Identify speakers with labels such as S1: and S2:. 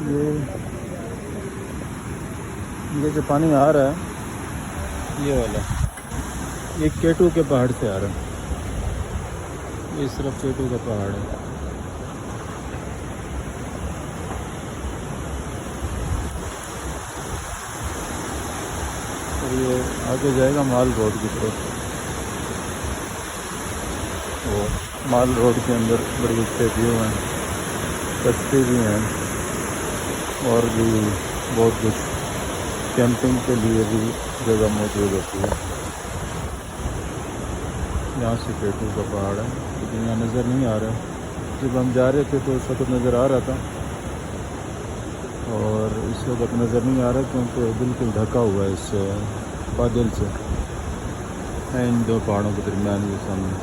S1: ये ये जो पानी आ रहा है ये वाला, ये केटू के पहाड़ से आ रहा है। इस तरफ केटू का पहाड़ है। और ये आगे जाएगा माल रोड की तरफ। और माल रोड के अंदर बड़े अच्छे व्यू हैं, कश्ती भी हैं और भी बहुत कुछ, कैंपिंग के लिए भी जगह मौजूद होती है। यहाँ से केटू का पहाड़ है, लेकिन यहाँ नज़र नहीं आ रहा है। जब हम जा रहे थे तो उस वक्त नज़र आ रहा था, और इस वक्त नज़र नहीं आ रहा क्योंकि बिल्कुल ढका हुआ है इस बादल से। है इन दो पहाड़ों के दरमियान ये सामने।